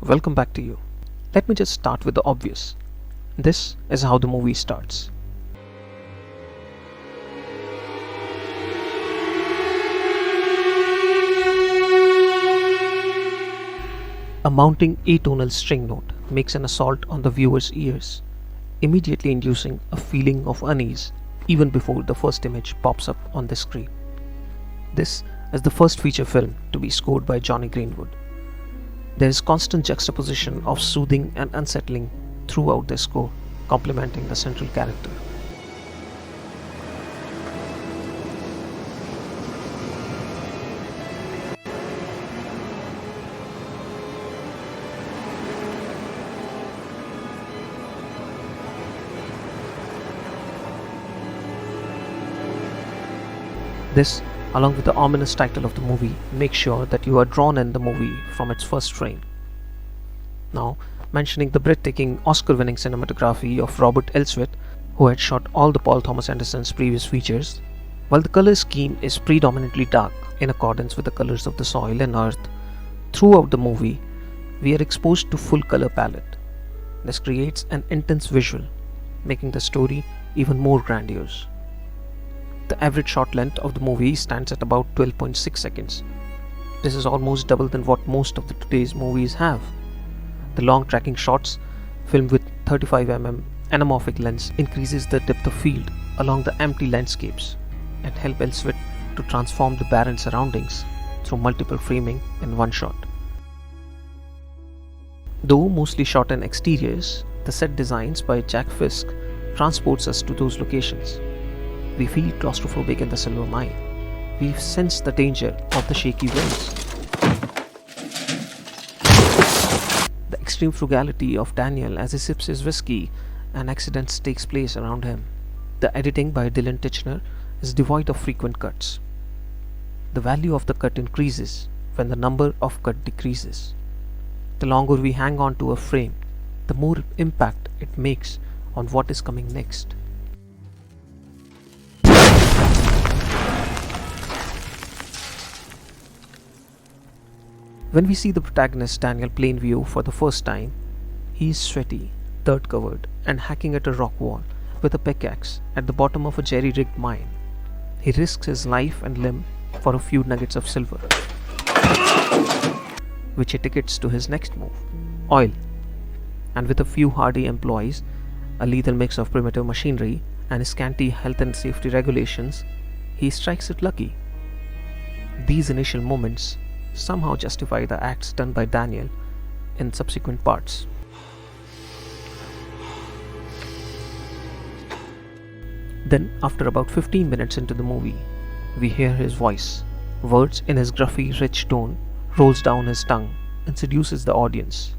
welcome back to you. Let me just start with the obvious. This is how the movie starts. A mounting atonal string note makes an assault on the viewer's ears, immediately inducing a feeling of unease even before the first image pops up on the screen. This is the first feature film to be scored by Johnny Greenwood. There is constant juxtaposition of soothing and unsettling throughout the score, complementing the central character. This, along with the ominous title of the movie, makes sure that you are drawn in the movie from its first frame. Now, mentioning the breathtaking Oscar-winning cinematography of Robert Elswit, who had shot all the Paul Thomas Anderson's previous features, while the color scheme is predominantly dark in accordance with the colors of the soil and earth, throughout the movie, we are exposed to full color palette. This creates an intense visual, making the story even more grandiose. The average shot length of the movie stands at about 12.6 seconds. This is almost double than what most of today's movies have. The long tracking shots, filmed with 35mm anamorphic lens, increases the depth of field along the empty landscapes and help Elswit to transform the barren surroundings through multiple framing in one shot. Though mostly shot in exteriors, the set designs by Jack Fisk transports us to those locations. We feel claustrophobic in the silver mine. We sense the danger of the shaky winds. The extreme frugality of Daniel as he sips his whiskey and accidents takes place around him. The editing by Dylan Titchener is devoid of frequent cuts. The value of the cut increases when the number of cut decreases. The longer we hang on to a frame, the more impact it makes on what is coming next. When we see the protagonist Daniel Plainview for the first time, he is sweaty, dirt covered, and hacking at a rock wall with a pickaxe at the bottom of a jerry-rigged mine. He risks his life and limb for a few nuggets of silver, which he tickets to his next move, oil. And with a few hardy employees, a lethal mix of primitive machinery, and scanty health and safety regulations, he strikes it lucky. These initial moments somehow justify the acts done by Daniel in subsequent parts. Then, after about 15 minutes into the movie, we hear his voice. Words in his gruffy, rich tone rolls down his tongue and seduces the audience.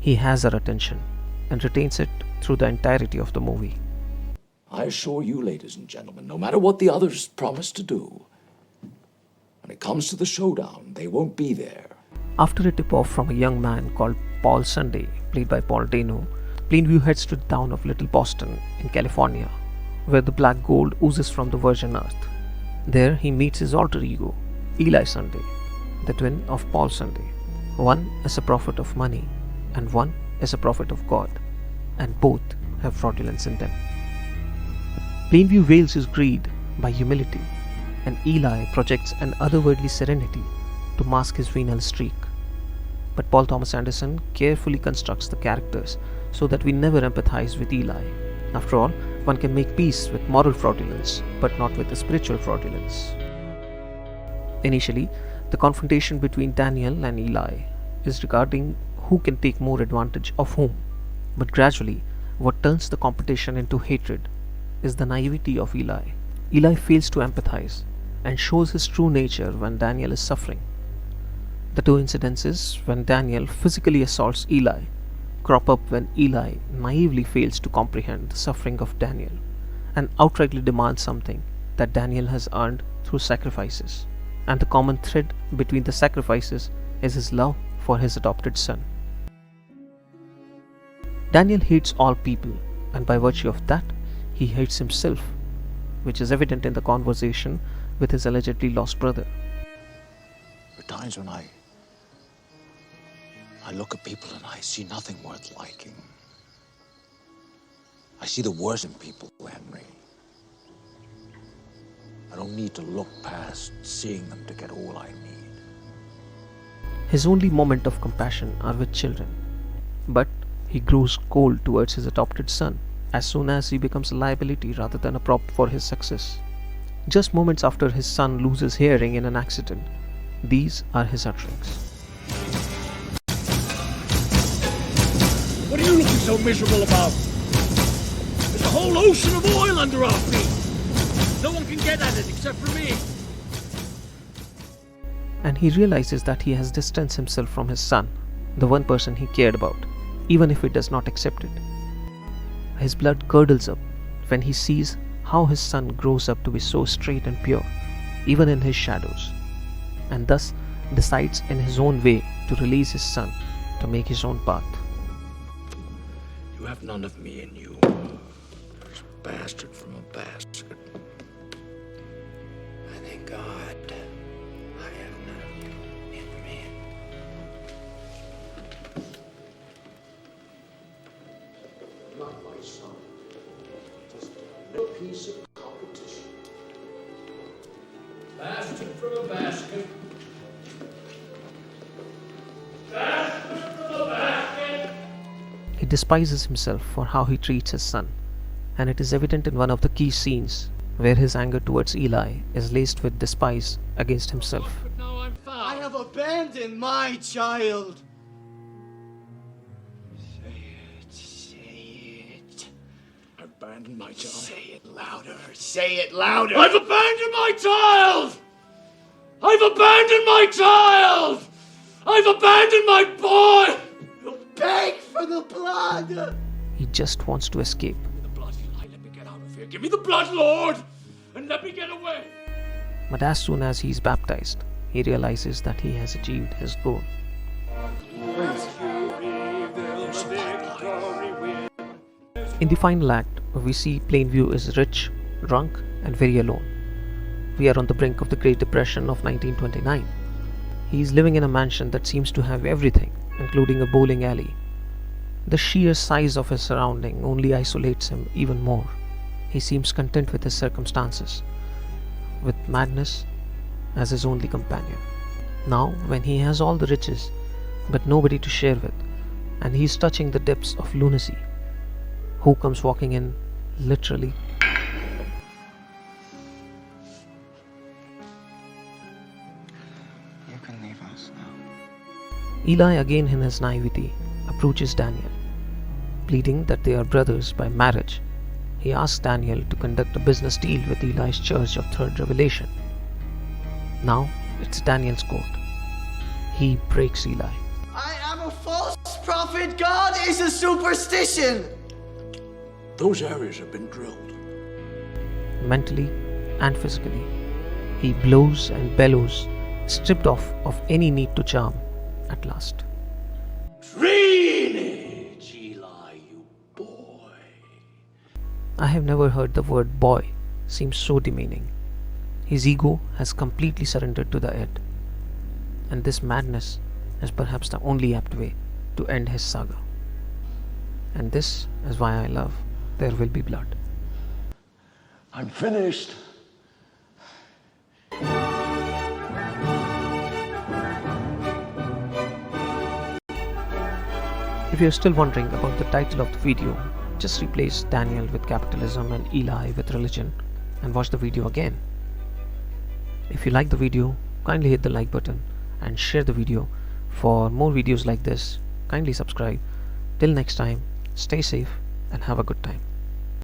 He has our attention and retains it through the entirety of the movie. I assure you, ladies and gentlemen, no matter what the others promise to do, when it comes to the showdown, they won't be there. After a tip-off from a young man called Paul Sunday, played by Paul Dano, Plainview heads to the town of Little Boston in California, where the black gold oozes from the virgin earth. There he meets his alter ego, Eli Sunday, the twin of Paul Sunday. One is a prophet of money, and one is a prophet of God, and both have fraudulence in them. Plainview veils his greed by humility, and Eli projects an otherworldly serenity to mask his venal streak. But Paul Thomas Anderson carefully constructs the characters so that we never empathize with Eli. After all, one can make peace with moral fraudulence, but not with the spiritual fraudulence. Initially, the confrontation between Daniel and Eli is regarding who can take more advantage of whom. But gradually, what turns the competition into hatred is the naivety of Eli. Eli fails to empathize and shows his true nature when Daniel is suffering. The two incidences when Daniel physically assaults Eli crop up when Eli naively fails to comprehend the suffering of Daniel and outrightly demands something that Daniel has earned through sacrifices. And the common thread between the sacrifices is his love for his adopted son. Daniel hates all people, and by virtue of that, he hates himself, which is evident in the conversation with his allegedly lost brother. There are times when I I look at people and I see nothing worth liking. I see the worst in people, Henry. I don't need to look past seeing them to get all I need. His only moment of compassion are with children. But he grows cold towards his adopted son as soon as he becomes a liability rather than a prop for his success. Just moments after his son loses hearing in an accident, these are his utterings. What are you looking so miserable about? There's a whole ocean of oil under our feet. No one can get at it except for me. And he realizes that he has distanced himself from his son, the one person he cared about, even if he does not accept it. His blood curdles up when he sees how his son grows up to be so straight and pure, even in his shadows, and thus decides in his own way to release his son to make his own path. You have none of me in you. There's a bastard from a basket. I thank God I have none of you in me. Not my son. Just a piece of competition. Bastard from a basket. Bastard from a basket. He despises himself for how he treats his son, and it is evident in one of the key scenes where his anger towards Eli is laced with despise against himself. But now I'm found. I have abandoned my child. Say it. Abandoned my child. Say it louder. Say it louder. I've abandoned my child! I've abandoned my child! I've abandoned my boy! You beg for the blood. He just wants to escape. Give me the blood, Eli. Let me get out of here. Give me the blood, Lord! And let me get away! But as soon as he is baptized, he realizes that he has achieved his goal. In the final act, we see Plainview is rich, drunk, and very alone. We are on the brink of the Great Depression of 1929. He is living in a mansion that seems to have everything, including a bowling alley. The sheer size of his surrounding only isolates him even more. He seems content with his circumstances, with madness as his only companion. Now, when he has all the riches, but nobody to share with, and he is touching the depths of lunacy, who comes walking in, literally? You can leave us now. Eli, again in his naivety, approaches Daniel, pleading that they are brothers by marriage. He asks Daniel to conduct a business deal with Eli's Church of Third Revelation. Now it's Daniel's court. He breaks Eli. I am a false prophet. God is a superstition. Those areas have been drilled. Mentally and physically, he blows and bellows, stripped off of any need to charm at last. Drainage, Eli, you boy. I have never heard the word boy seem so demeaning. His ego has completely surrendered to the Ed, and this madness is perhaps the only apt way to end his saga. And this is why I love There Will Be Blood. I'm finished. If you're still wondering about the title of the video, just replace Daniel with capitalism and Eli with religion and watch the video again. If you like the video, kindly hit the like button and share the video. For more videos like this, kindly subscribe. Till next time, stay safe and have a good time.